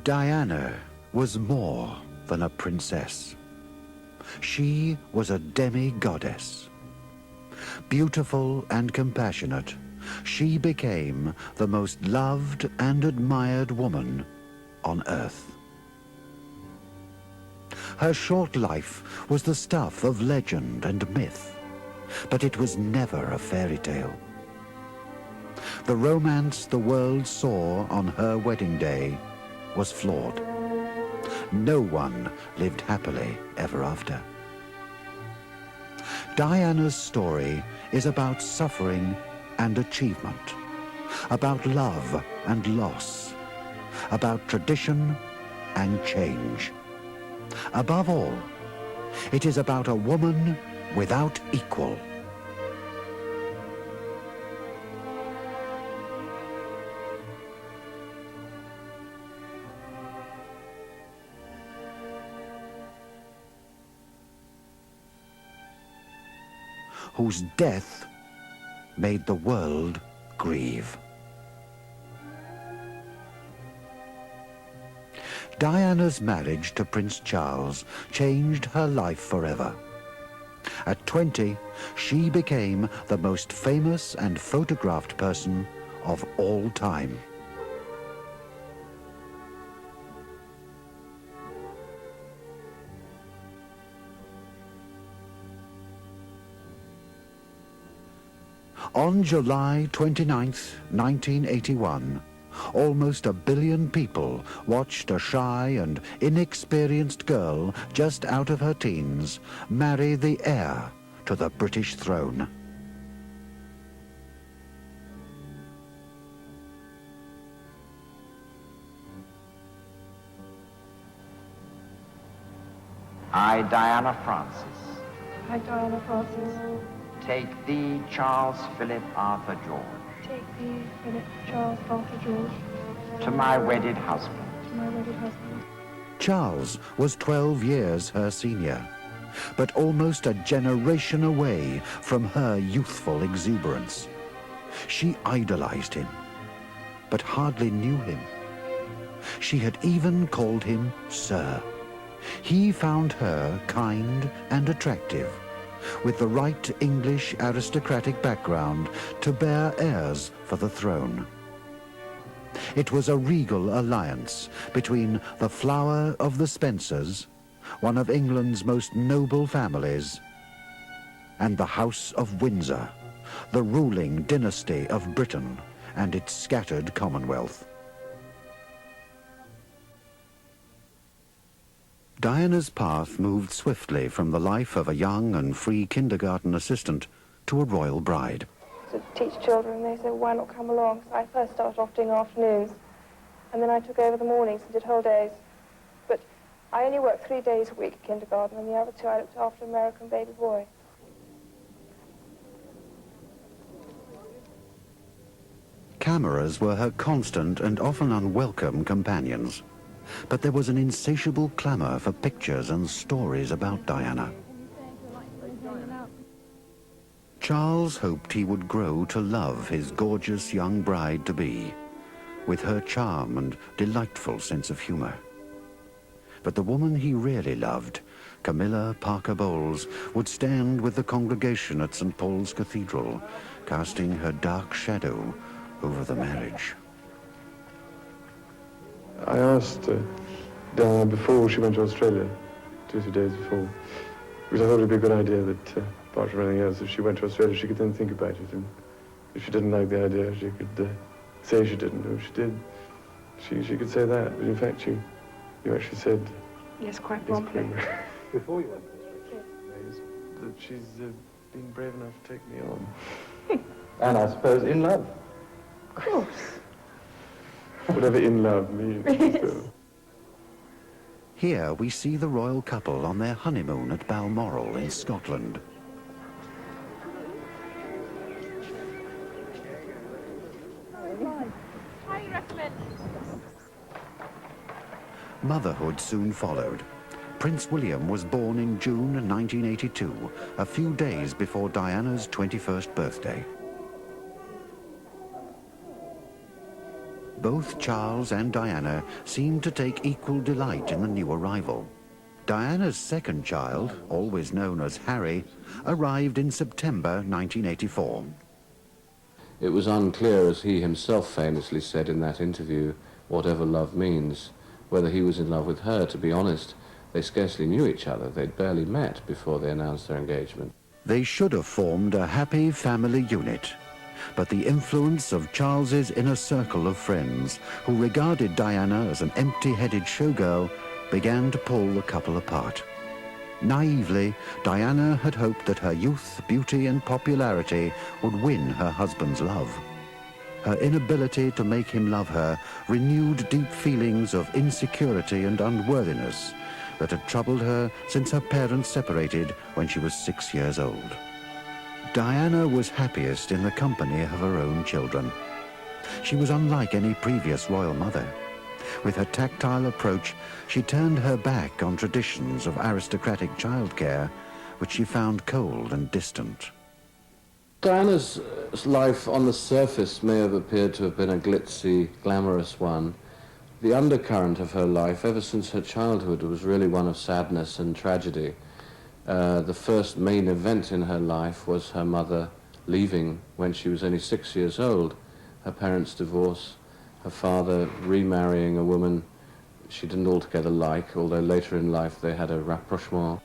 Diana was more than a princess. She was a demi-goddess. Beautiful and compassionate, she became the most loved and admired woman on earth. Her short life was the stuff of legend and myth, but it was never a fairy tale. The romance the world saw on her wedding day was flawed. No one lived happily ever after. Diana's story is about suffering and achievement, about love and loss, about tradition and change. Above all, it is about a woman without equal. Whose death made the world grieve. Diana's marriage to Prince Charles changed her life forever. At 20, she became the most famous and photographed person of all time. On July 29, 1981, almost 1 billion people watched a shy and inexperienced girl just out of her teens marry the heir to the British throne. I, Diana Francis, I, Diana Francis, take thee, Charles Philip Arthur George, take thee, Philip Charles Arthur George, to my wedded husband. to my wedded husband. Charles was 12 years her senior, but almost a generation away from her youthful exuberance. She idolized him, but hardly knew him. She had even called him Sir. He found her kind and attractive, with the right English aristocratic background to bear heirs for the throne. It was a regal alliance between the flower of the Spencers, one of England's most noble families, and the House of Windsor, the ruling dynasty of Britain and its scattered Commonwealth. Diana's path moved swiftly from the life of a young and free kindergarten assistant to a royal bride. To teach children, they said, why not come along? So I first started off doing afternoons, and then I took over the mornings and did whole days. But I only worked 3 days a week at kindergarten, and the other 2 I looked after American baby boy. Cameras were her constant and often unwelcome companions. But there was an insatiable clamor for pictures and stories about Diana. Charles hoped he would grow to love his gorgeous young bride-to-be, with her charm and delightful sense of humor. But the woman he really loved, Camilla Parker Bowles, would stand with the congregation at St. Paul's Cathedral, casting her dark shadow over the marriage. I asked Diana before she went to Australia, 2 or 3 days before, because I thought it would be a good idea that, apart from anything else, if she went to Australia, she could then think about it, and if she didn't like the idea, she could say she didn't, and if she did, she could say that. But in fact, you actually said... Yes, quite promptly. Before you went to Australia, that she's been brave enough to take me on. And I suppose in love. Of course. Whatever in love means. So. Here we see the royal couple on their honeymoon at Balmoral in Scotland. Motherhood soon followed. Prince William was born in June 1982, a few days before Diana's 21st birthday. Both Charles and Diana seemed to take equal delight in the new arrival. Diana's second child, always known as Harry, arrived in September 1984. It was unclear, as he himself famously said in that interview, whatever love means, whether he was in love with her. To be honest, they scarcely knew each other. They'd barely met before they announced their engagement. They should have formed a happy family unit, but the influence of Charles's inner circle of friends, who regarded Diana as an empty-headed showgirl, began to pull the couple apart. Naively, Diana had hoped that her youth, beauty and popularity would win her husband's love. Her inability to make him love her renewed deep feelings of insecurity and unworthiness that had troubled her since her parents separated when she was 6 years old. Diana was happiest in the company of her own children. She was unlike any previous royal mother. With her tactile approach, she turned her back on traditions of aristocratic childcare, which she found cold and distant. Diana's life on the surface may have appeared to have been a glitzy, glamorous one. The undercurrent of her life, ever since her childhood, was really one of sadness and tragedy. The first main event in her life was her mother leaving when she was only 6 years old. Her parents' divorce, her father remarrying a woman she didn't altogether like, although later in life they had a rapprochement.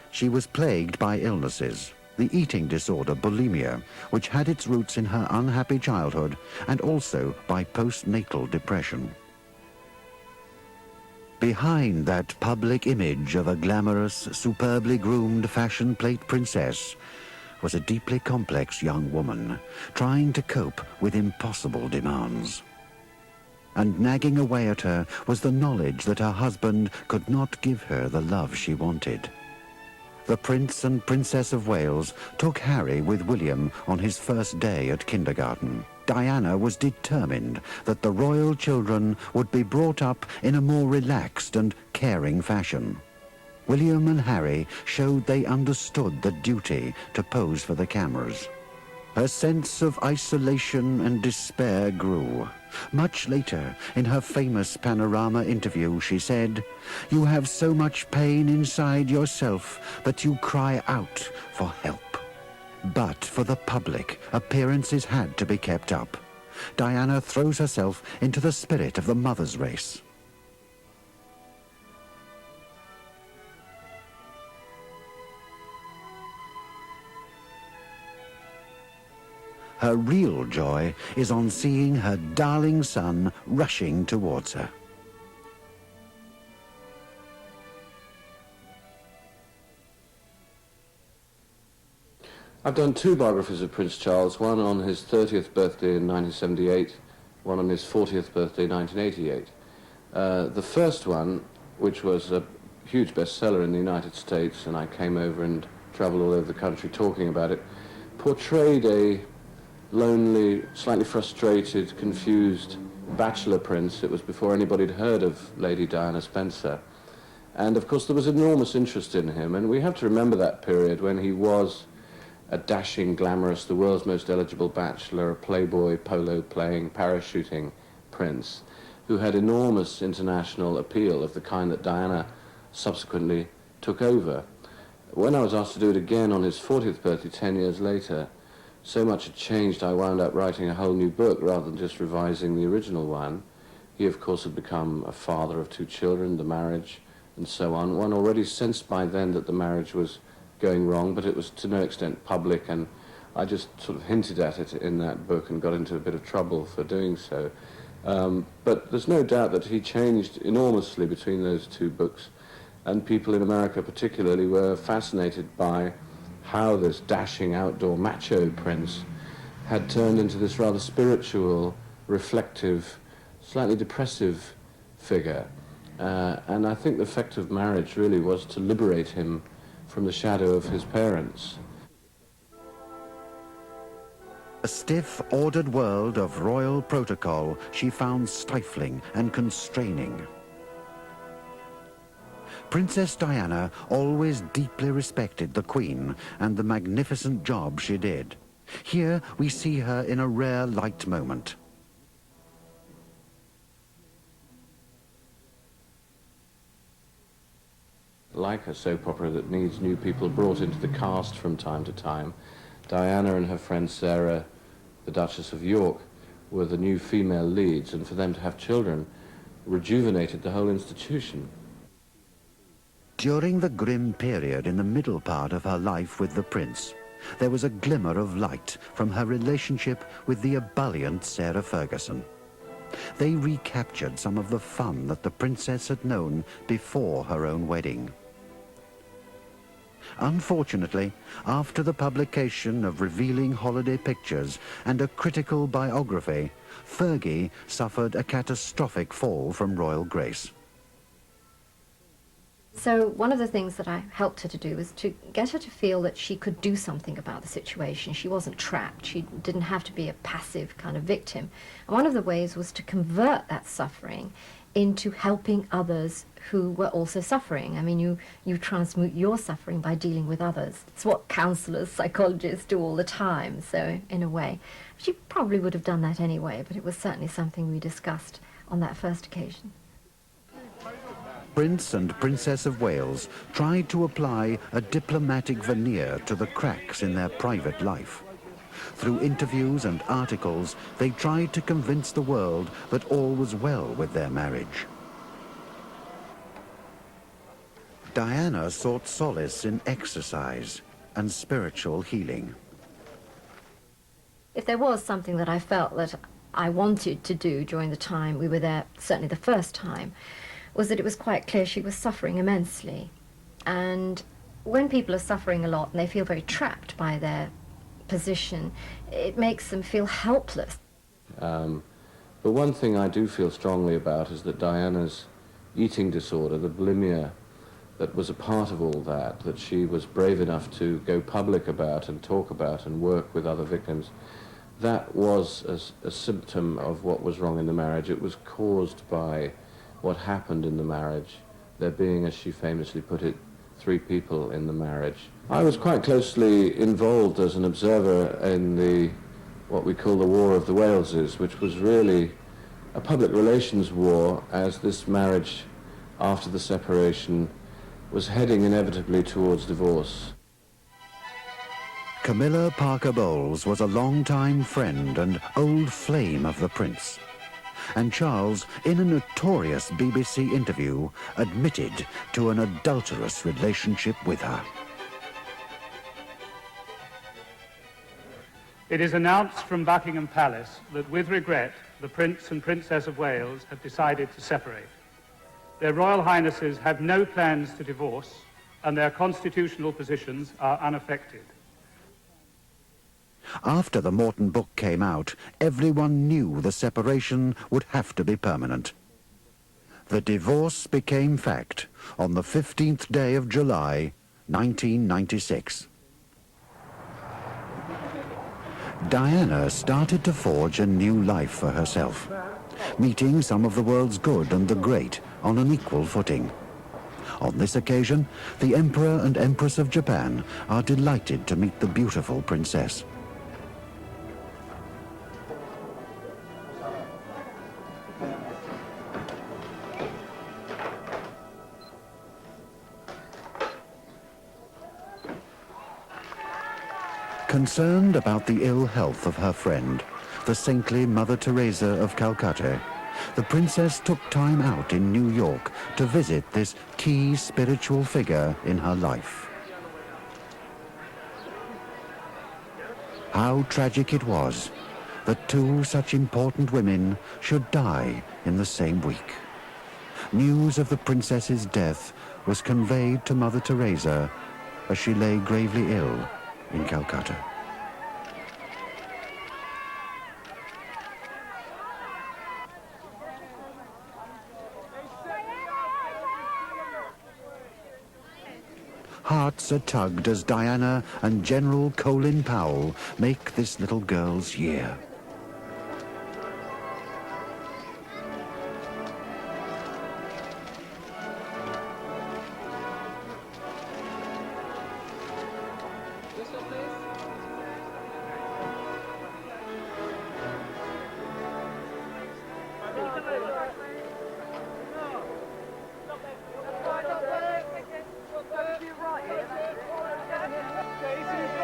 She was plagued by illnesses, the eating disorder bulimia, which had its roots in her unhappy childhood, and also by postnatal depression. Behind that public image of a glamorous, superbly groomed fashion plate princess was a deeply complex young woman trying to cope with impossible demands. And nagging away at her was the knowledge that her husband could not give her the love she wanted. The Prince and Princess of Wales took Harry with William on his first day at kindergarten. Diana was determined that the royal children would be brought up in a more relaxed and caring fashion. William and Harry showed they understood the duty to pose for the cameras. Her sense of isolation and despair grew. Much later, in her famous Panorama interview, she said, "You have so much pain inside yourself that you cry out for help." But for the public, appearances had to be kept up. Diana throws herself into the spirit of the mother's race. Her real joy is on seeing her darling son rushing towards her. I've done two biographies of Prince Charles, one on his 30th birthday in 1978, one on his 40th birthday in 1988. The first one, which was a huge bestseller in the United States, and I came over and traveled all over the country talking about it, portrayed a lonely, slightly frustrated, confused bachelor prince. It was before anybody had heard of Lady Diana Spencer. And of course there was enormous interest in him, and we have to remember that period when he was a dashing, glamorous, the world's most eligible bachelor, a playboy, polo-playing, parachuting prince, who had enormous international appeal of the kind that Diana subsequently took over. When I was asked to do it again on his 40th birthday 10 years later, so much had changed I wound up writing a whole new book rather than just revising the original one. He, of course, had become a father of 2 children, the marriage, and so on. One already sensed by then that the marriage was going wrong, but it was to no extent public, and I just sort of hinted at it in that book and got into a bit of trouble for doing so. But there's no doubt that he changed enormously between those 2 books, and people in America particularly were fascinated by how this dashing outdoor macho prince had turned into this rather spiritual, reflective, slightly depressive figure. And I think the effect of marriage really was to liberate him from the shadow of his parents. A stiff, ordered world of royal protocol she found stifling and constraining. Princess Diana always deeply respected the Queen and the magnificent job she did. Here we see her in a rare light moment. like a soap opera that needs new people brought into the cast from time to time. Diana and her friend Sarah, the Duchess of York, were the new female leads, and for them to have children rejuvenated the whole institution. During the grim period in the middle part of her life with the prince, there was a glimmer of light from her relationship with the ebullient Sarah Ferguson. They recaptured some of the fun that the princess had known before her own wedding. Unfortunately, after the publication of revealing holiday pictures and a critical biography, Fergie suffered a catastrophic fall from royal grace. So one of the things that I helped her to do was to get her to feel that she could do something about the situation. She wasn't trapped. She didn't have to be a passive kind of victim. And one of the ways was to convert that suffering into helping others who were also suffering. I mean, you transmute your suffering by dealing with others. It's what counselors, psychologists do all the time, so in a way. She probably would have done that anyway, but it was certainly something we discussed on that first occasion. Prince and Princess of Wales tried to apply a diplomatic veneer to the cracks in their private life. Through interviews and articles, they tried to convince the world that all was well with their marriage. Diana sought solace in exercise and spiritual healing. If there was something that I felt that I wanted to do during the time we were there, certainly the first time, was that it was quite clear she was suffering immensely. And when people are suffering a lot and they feel very trapped by their position, it makes them feel helpless. But one thing I do feel strongly about is that Diana's eating disorder, the bulimia, that was a part of all that, that she was brave enough to go public about and talk about and work with other victims, that was a symptom of what was wrong in the marriage. It was caused by what happened in the marriage, there being, as she famously put it, 3 people in the marriage. I was quite closely involved as an observer in what we call the War of the Waleses, which was really a public relations war, as this marriage, after the separation, was heading inevitably towards divorce. Camilla Parker Bowles was a long-time friend and old flame of the prince. And Charles, in a notorious BBC interview, admitted to an adulterous relationship with her. It is announced from Buckingham Palace that, with regret, the Prince and Princess of Wales have decided to separate. Their Royal Highnesses have no plans to divorce, and their constitutional positions are unaffected. After the Morton book came out, everyone knew the separation would have to be permanent. The divorce became fact on the 15th day of July, 1996. Diana started to forge a new life for herself, meeting some of the world's good and the great on an equal footing. On this occasion, the Emperor and Empress of Japan are delighted to meet the beautiful princess. Concerned about the ill health of her friend, the saintly Mother Teresa of Calcutta, the princess took time out in New York to visit this key spiritual figure in her life. How tragic it was that 2 such important women should die in the same week. News of the princess's death was conveyed to Mother Teresa as she lay gravely ill in Calcutta. Hearts are tugged as Diana and General Colin Powell make this little girl's year.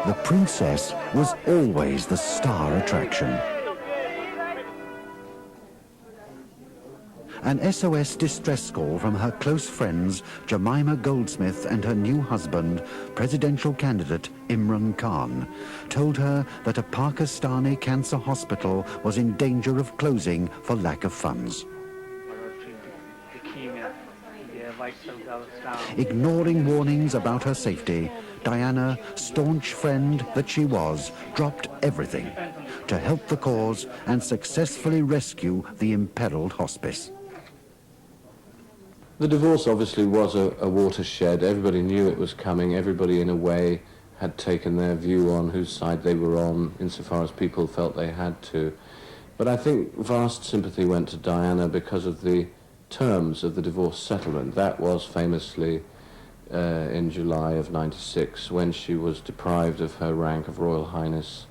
The princess was always the star attraction. An SOS distress call from her close friends Jemima Goldsmith and her new husband, presidential candidate Imran Khan, told her that a Pakistani cancer hospital was in danger of closing for lack of funds. Ignoring warnings about her safety, Diana, staunch friend that she was, dropped everything to help the cause and successfully rescue the imperiled hospice. The divorce obviously was a watershed. Everybody knew it was coming. Everybody, in a way, had taken their view on whose side they were on, insofar as people felt they had to. But I think vast sympathy went to Diana because of the terms of the divorce settlement. That was famously in July of '96, when she was deprived of her rank of Royal Highness.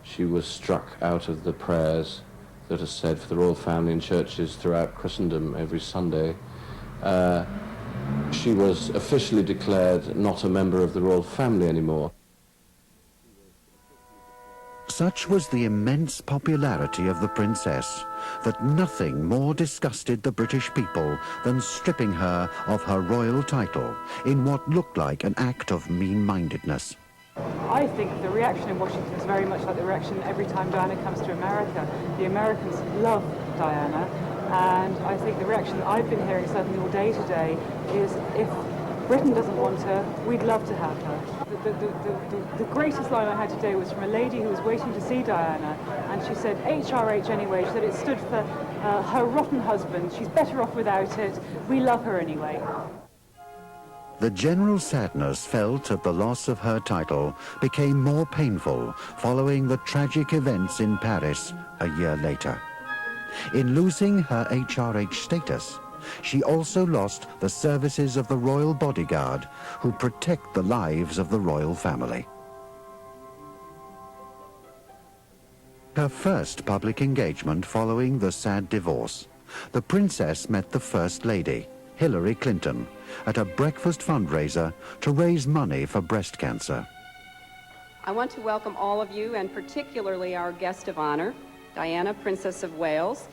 She was struck out of the prayers that are said for the royal family in churches throughout Christendom every Sunday. She was officially declared not a member of the royal family anymore. Such was the immense popularity of the princess that nothing more disgusted the British people than stripping her of her royal title in what looked like an act of mean-mindedness. I think the reaction in Washington is very much like the reaction every time Diana comes to America. The Americans love Diana, and I think the reaction that I've been hearing certainly all day today is, if Britain doesn't want her, we'd love to have her. The greatest line I had today was from a lady who was waiting to see Diana, and she said HRH anyway. She said it stood for her rotten husband. She's better off without it. We love her anyway. The general sadness felt at the loss of her title became more painful following the tragic events in Paris a year later. In losing her HRH status, she also lost the services of the royal bodyguard who protect the lives of the royal family. Her first public engagement following the sad divorce, the princess met the First Lady, Hillary Clinton, at a breakfast fundraiser to raise money for breast cancer. I want to welcome all of you, and particularly our guest of honor, Diana, Princess of Wales.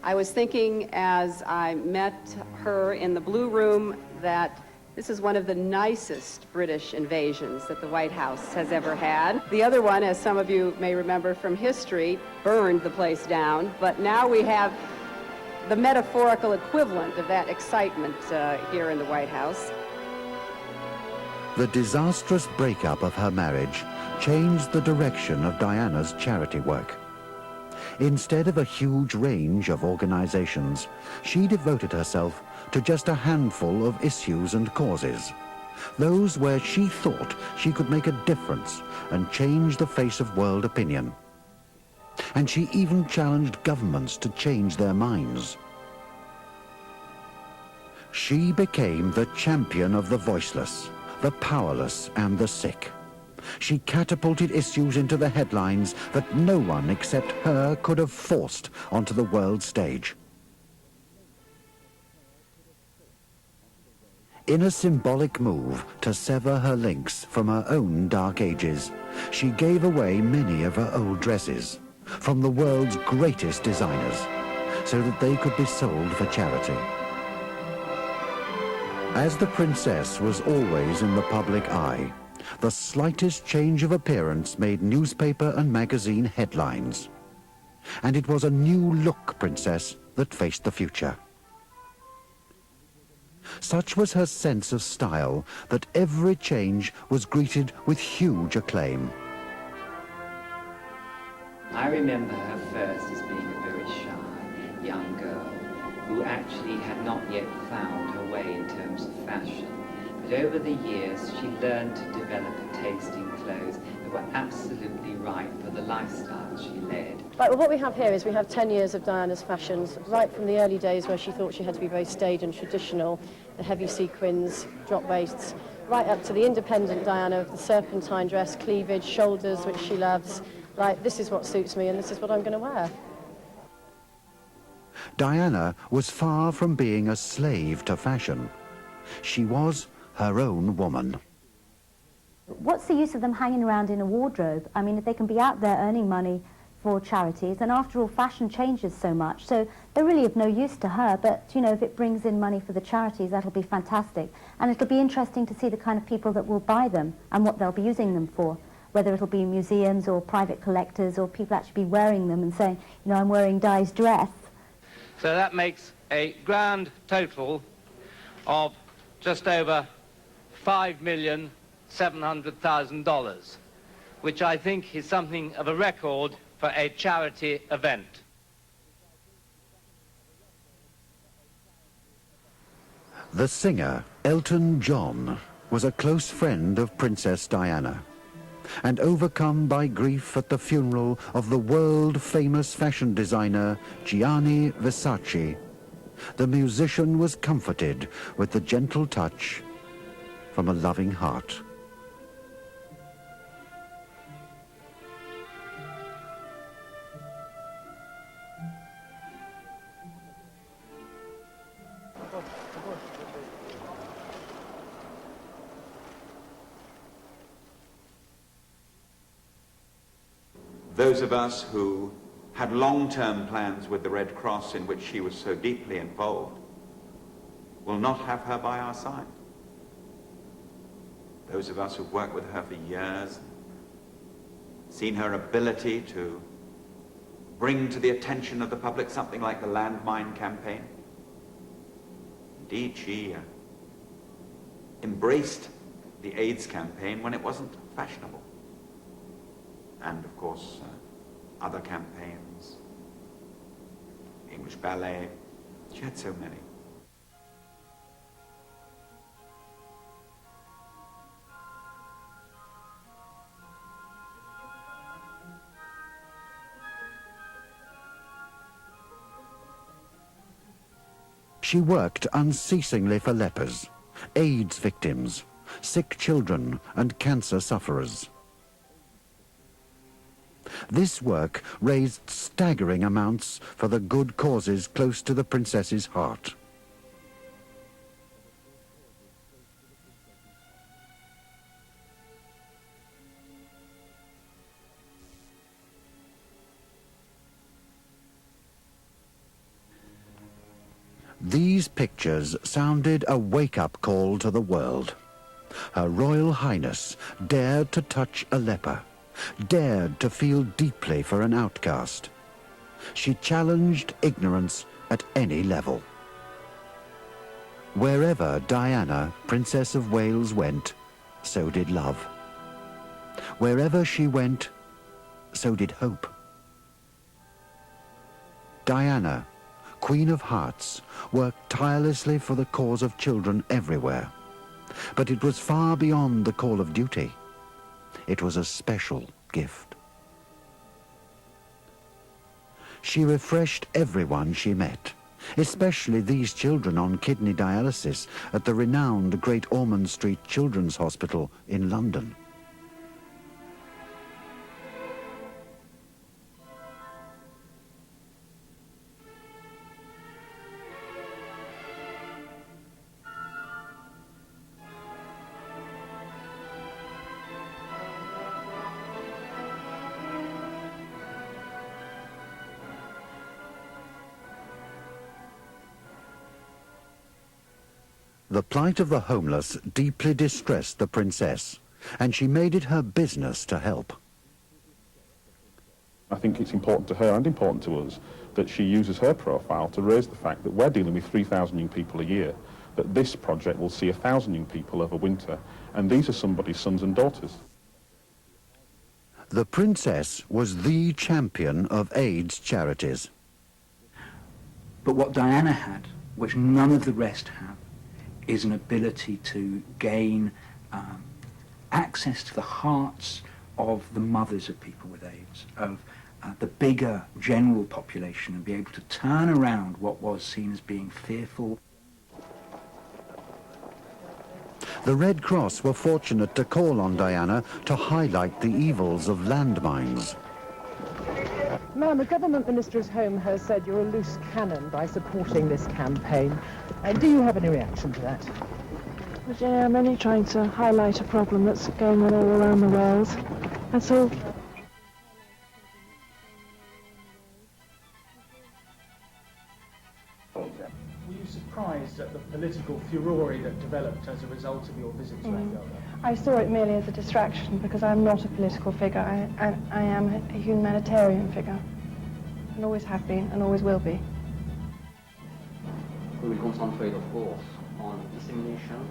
I was thinking as I met her in the Blue Room that this is one of the nicest British invasions that the White House has ever had. The other one, as some of you may remember from history, burned the place down, but now we have the metaphorical equivalent of that excitement here in the White House. The disastrous breakup of her marriage changed the direction of Diana's charity work. Instead of a huge range of organizations, she devoted herself to just a handful of issues and causes, those where she thought she could make a difference and change the face of world opinion. And she even challenged governments to change their minds. She became the champion of the voiceless, the powerless, and the sick. She catapulted issues into the headlines that no one except her could have forced onto the world stage. In a symbolic move to sever her links from her own dark ages, she gave away many of her old dresses from the world's greatest designers so that they could be sold for charity. As the princess was always in the public eye, the slightest change of appearance made newspaper and magazine headlines. And it was a new-look princess that faced the future. Such was her sense of style that every change was greeted with huge acclaim. I remember her first as being a very shy young girl who actually had not yet found her way in terms of fashion. But over the years, she learned to develop a taste in clothes that were absolutely right for the lifestyle she led. Right, well, what we have here is we have 10 years of Diana's fashions, right from the early days where she thought she had to be very staid and traditional, the heavy sequins, drop waists, right up to the independent Diana of the serpentine dress, cleavage, shoulders, which she loves. Like, this is what suits me and this is what I'm going to wear. Diana was far from being a slave to fashion. She was her own woman. What's the use of them hanging around in a wardrobe? I mean, if they can be out there earning money for charities, and after all, fashion changes so much, so they're really of no use to her, but, you know, if it brings in money for the charities, that'll be fantastic. And it'll be interesting to see the kind of people that will buy them and what they'll be using them for, whether it'll be museums or private collectors or people actually be wearing them and saying, you know, I'm wearing Di's dress. So that makes a grand total of just over $5,700,000, which I think is something of a record for a charity event. The singer, Elton John, was a close friend of Princess Diana, and overcome by grief at the funeral of the world-famous fashion designer Gianni Versace, the musician was comforted with the gentle touch from a loving heart. Those of us who had long-term plans with the Red Cross in which she was so deeply involved will not have her by our side. Those of us who've worked with her for years, seen her ability to bring to the attention of the public something like the landmine campaign. Indeed, she embraced the AIDS campaign when it wasn't fashionable. And of course, other campaigns, English ballet, she had so many. She worked unceasingly for lepers, AIDS victims, sick children, and cancer sufferers. This work raised staggering amounts for the good causes close to the princess's heart. These pictures sounded a wake-up call to the world. Her Royal Highness dared to touch a leper, dared to feel deeply for an outcast. She challenged ignorance at any level. Wherever Diana, Princess of Wales, went, so did love. Wherever she went, so did hope. Diana, Queen of Hearts, worked tirelessly for the cause of children everywhere. But it was far beyond the call of duty. It was a special gift. She refreshed everyone she met, especially these children on kidney dialysis at the renowned Great Ormond Street Children's Hospital in London. The plight of the homeless deeply distressed the princess, and she made it her business to help. I think it's important to her and important to us that she uses her profile to raise the fact that we're dealing with 3,000 young people a year, that this project will see 1,000 young people over winter, and these are somebody's sons and daughters. The princess was the champion of AIDS charities. But what Diana had, which none of the rest have, is an ability to gain access to the hearts of the mothers of people with AIDS, of the bigger general population, and be able to turn around what was seen as being fearful. The Red Cross were fortunate to call on Diana to highlight the evils of landmines. Ma'am, the government minister's home has said you're a loose cannon by supporting this campaign. Do you have any reaction to that? But yeah, I'm only trying to highlight a problem that's going on all around the world. That's all. Were you surprised at the political furore that developed as a result of your visit to Angola? I saw it merely as a distraction because I'm not a political figure. I am a humanitarian figure, and always have been and always will be. We will concentrate, of course, on dissemination.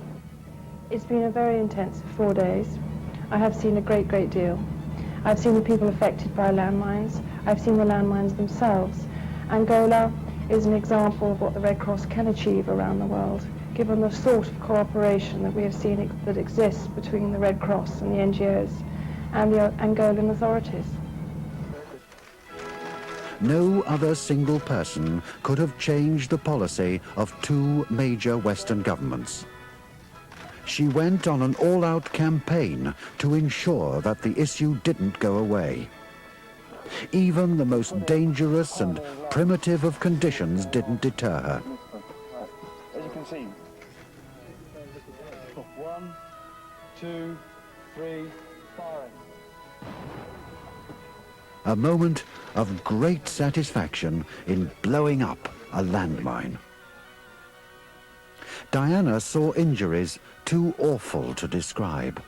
It's been a very intensive 4 days. I have seen a great deal. I've seen the people affected by landmines. I've seen the landmines themselves. Angola is an example of what the Red Cross can achieve around the world, given the sort of cooperation that we have seen that exists between the Red Cross and the NGOs and the Angolan authorities. No other single person could have changed the policy of two major Western governments. She went on an all-out campaign to ensure that the issue didn't go away. Even the most dangerous and primitive of conditions didn't deter her. As you can see. 1, 2, 3, firing. A moment of great satisfaction in blowing up a landmine. Diana saw injuries too awful to describe.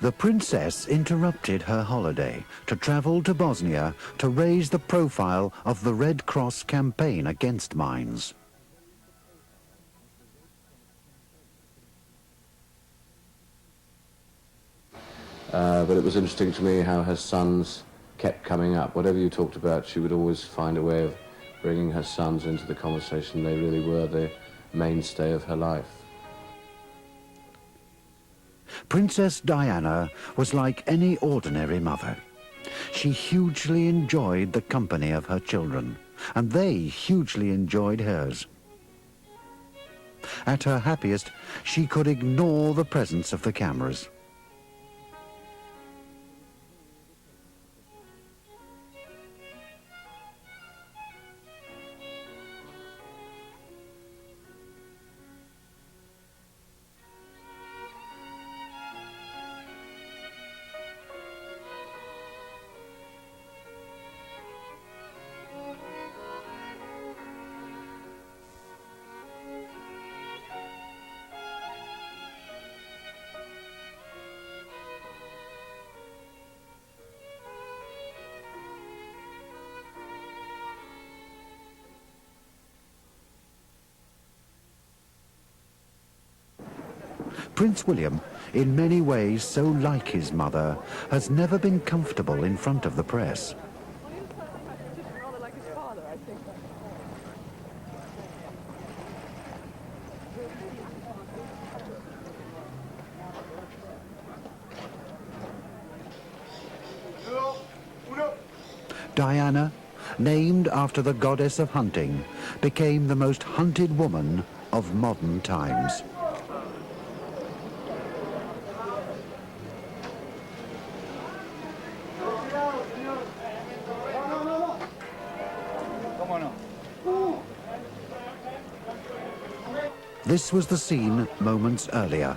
The princess interrupted her holiday to travel to Bosnia to raise the profile of the Red Cross campaign against mines. But it was interesting to me how her sons kept coming up. Whatever you talked about, she would always find a way of bringing her sons into the conversation. They really were the mainstay of her life. Princess Diana was like any ordinary mother. She hugely enjoyed the company of her children, and they hugely enjoyed hers. At her happiest, she could ignore the presence of the cameras. Prince William, in many ways so like his mother, has never been comfortable in front of the press. Diana, named after the goddess of hunting, became the most hunted woman of modern times. This was the scene moments earlier.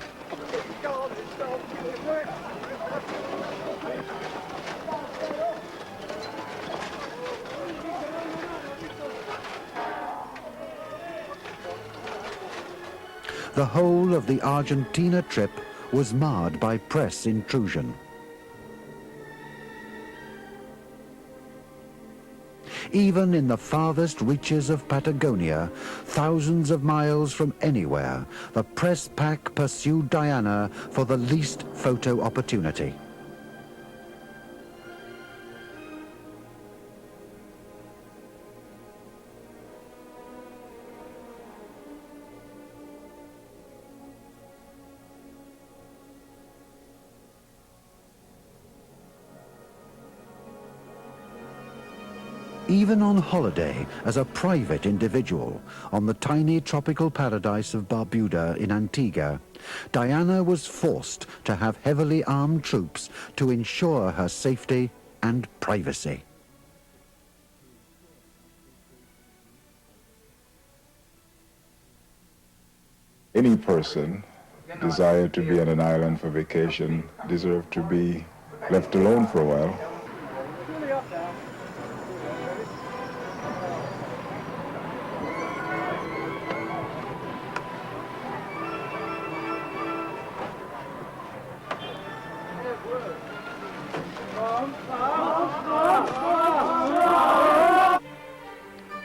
The whole of the Argentina trip was marred by press intrusion. Even in the farthest reaches of Patagonia, thousands of miles from anywhere, the press pack pursued Diana for the least photo opportunity. Even on holiday as a private individual on the tiny tropical paradise of Barbuda in Antigua, Diana was forced to have heavily armed troops to ensure her safety and privacy. Any person desired to be on an island for vacation deserved to be left alone for a while.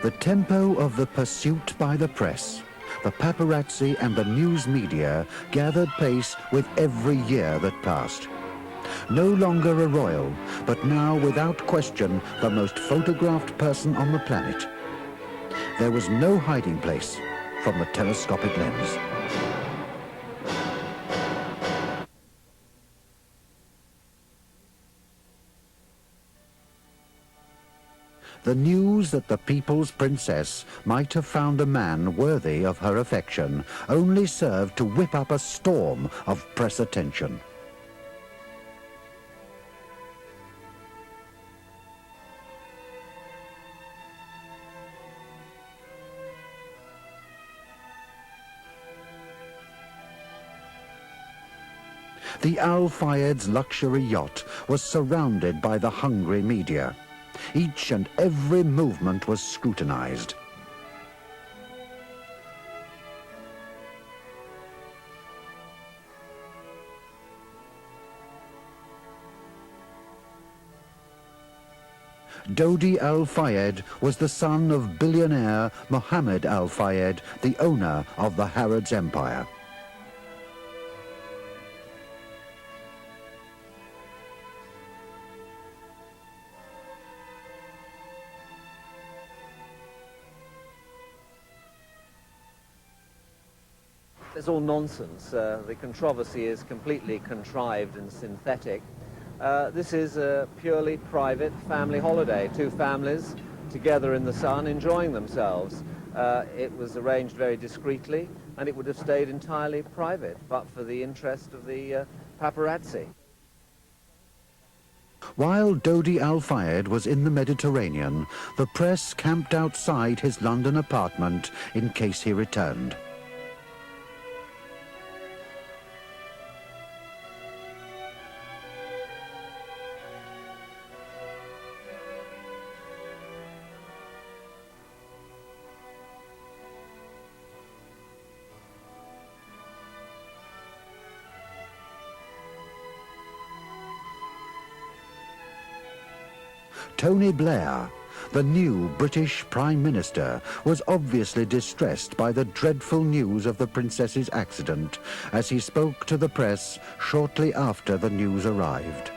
The tempo of the pursuit by the press, the paparazzi and the news media gathered pace with every year that passed. No longer a royal, but now without question the most photographed person on the planet. There was no hiding place from the telescopic lens. The news that the people's princess might have found a man worthy of her affection only served to whip up a storm of press attention. The Al Fayed's luxury yacht was surrounded by the hungry media. Each and every movement was scrutinized. Dodi Al Fayed was the son of billionaire Mohammed Al Fayed, the owner of the Harrods Empire. It's all nonsense. The controversy is completely contrived and synthetic. This is a purely private family holiday. Two families together in the sun enjoying themselves. It was arranged very discreetly and it would have stayed entirely private but for the interest of the paparazzi. While Dodi Al Fayed was in the Mediterranean, the press camped outside his London apartment in case he returned. Tony Blair, the new British Prime Minister, was obviously distressed by the dreadful news of the princess's accident as he spoke to the press shortly after the news arrived.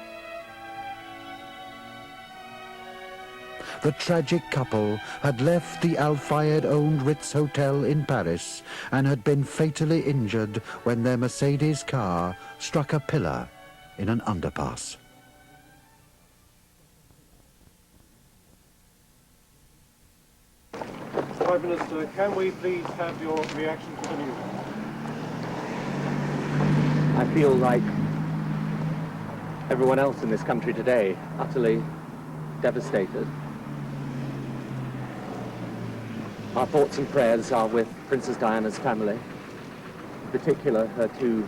The tragic couple had left the Al Fayed-owned Ritz Hotel in Paris and had been fatally injured when their Mercedes car struck a pillar in an underpass. Prime Minister, can we please have your reaction to the news? I feel like everyone else in this country today, utterly devastated. Our thoughts and prayers are with Princess Diana's family, in particular her two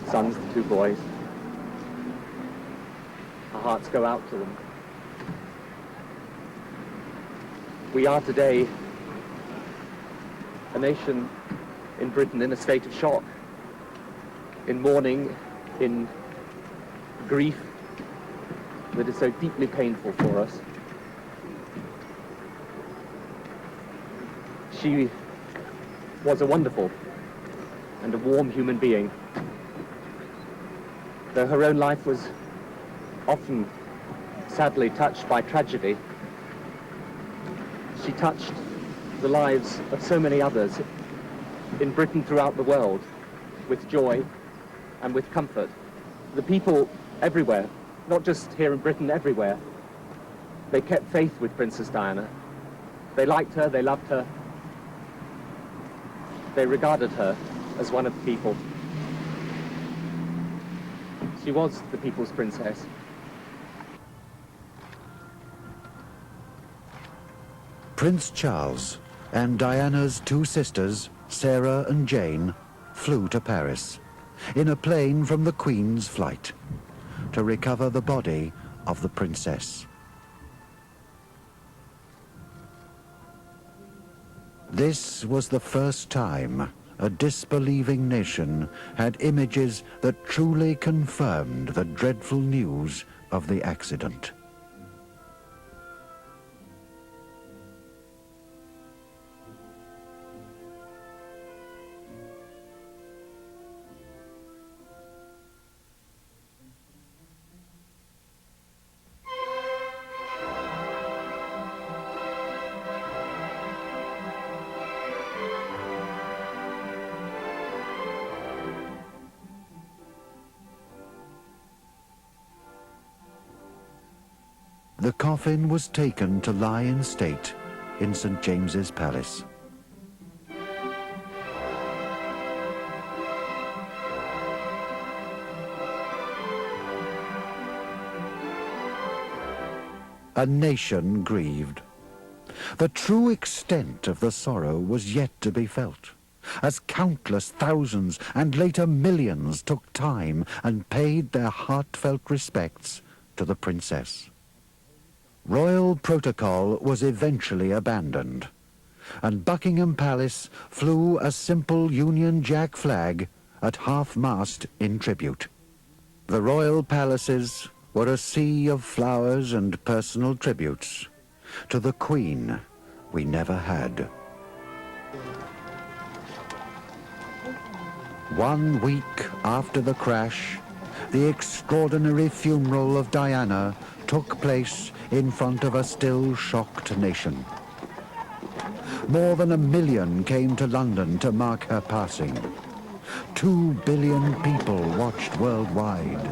sons, the two boys. Our hearts go out to them. We are today a nation in Britain in a state of shock, in mourning, in grief that is so deeply painful for us. She was a wonderful and a warm human being. Though her own life was often sadly touched by tragedy, she touched the lives of so many others in Britain throughout the world with joy and with comfort. The people everywhere, not just here in Britain, everywhere, They kept faith with Princess Diana. They liked her, they loved her. They regarded her as one of the people. She was the people's princess. Prince Charles and Diana's two sisters, Sarah and Jane, flew to Paris in a plane from the Queen's flight to recover the body of the princess. This was the first time a disbelieving nation had images that truly confirmed the dreadful news of the accident. The coffin was taken to lie in state in St. James's Palace. A nation grieved. The true extent of the sorrow was yet to be felt, as countless thousands and later millions took time and paid their heartfelt respects to the princess. Royal protocol was eventually abandoned, and Buckingham Palace flew a simple Union Jack flag at half-mast in tribute. The royal palaces were a sea of flowers and personal tributes to the Queen we never had. 1 week after the crash, the extraordinary funeral of Diana took place in front of a still shocked nation. More than 1 million came to London to mark her passing. 2 billion people watched worldwide.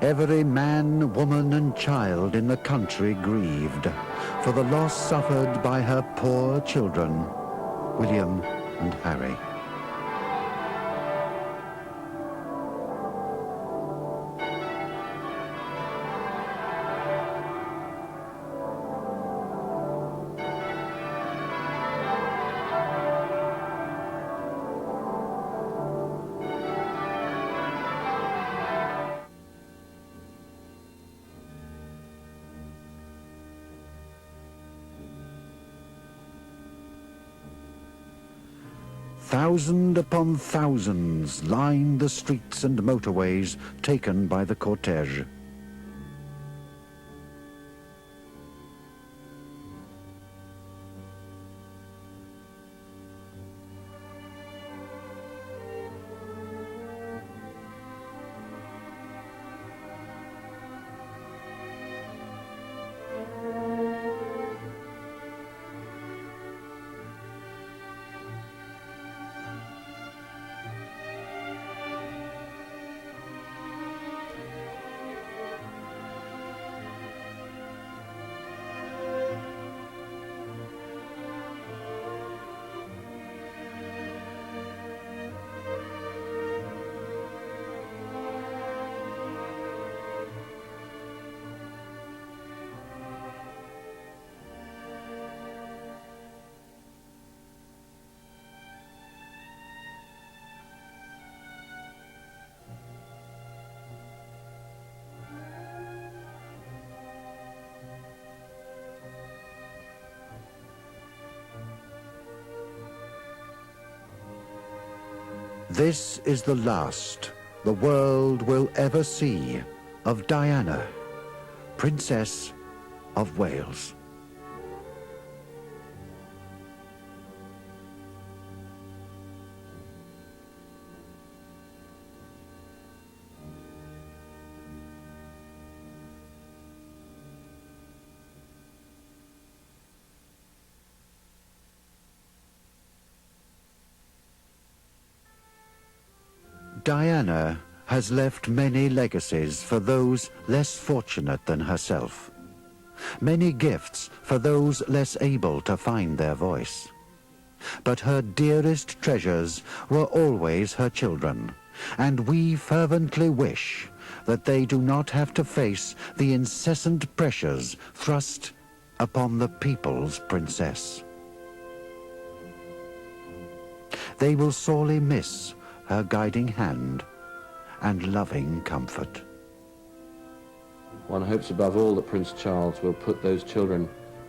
Every man, woman and child in the country grieved for the loss suffered by her poor children, William and Harry. Thousands upon thousands lined the streets and motorways taken by the cortege. This is the last the world will ever see of Diana, Princess of Wales. Diana has left many legacies for those less fortunate than herself, many gifts for those less able to find their voice. But her dearest treasures were always her children, and we fervently wish that they do not have to face the incessant pressures thrust upon the people's princess. They will sorely miss her guiding hand and loving comfort. One hopes above all that Prince Charles will put those children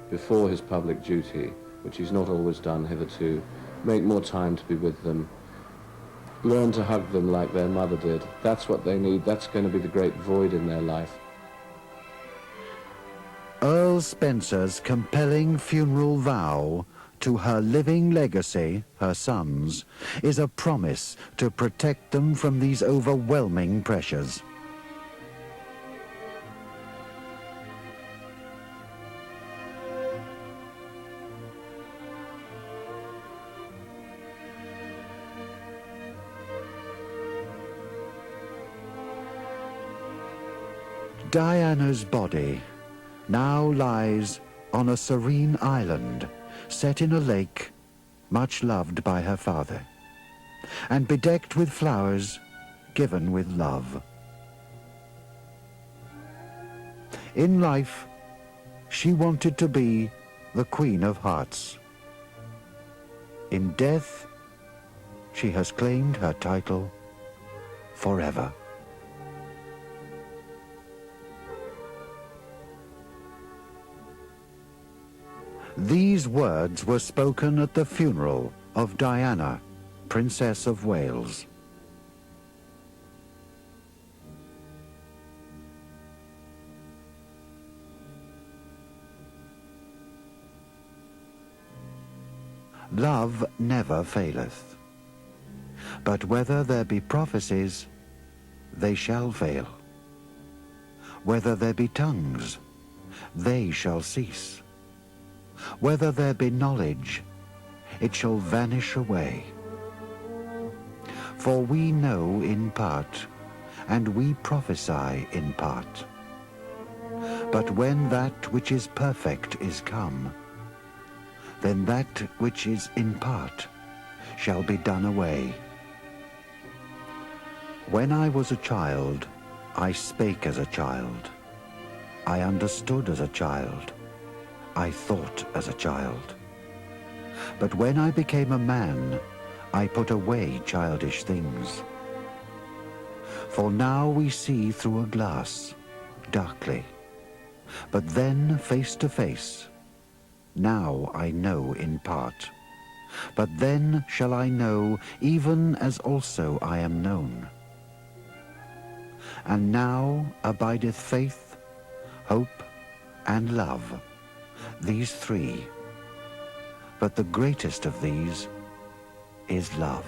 before his public duty, which he's not always done hitherto, make more time to be with them, learn to hug them like their mother did. That's what they need. That's going to be the great void in their life. Earl Spencer's compelling funeral vow to her living legacy, her sons, is a promise to protect them from these overwhelming pressures. Diana's body now lies on a serene island set in a lake much loved by her father, and bedecked with flowers given with love. In life, she wanted to be the Queen of Hearts. In death, she has claimed her title forever. These words were spoken at the funeral of Diana, Princess of Wales. Love never faileth, but whether there be prophecies, they shall fail. Whether there be tongues, they shall cease. Whether there be knowledge, it shall vanish away. For we know in part, and we prophesy in part. But when that which is perfect is come, then that which is in part shall be done away. When I was a child, I spake as a child. I understood as a child. I thought as a child. But when I became a man, I put away childish things. For now we see through a glass, darkly, but then face to face. Now I know in part, but then shall I know even as also I am known. And now abideth faith, hope, and love, these three, but the greatest of these is love.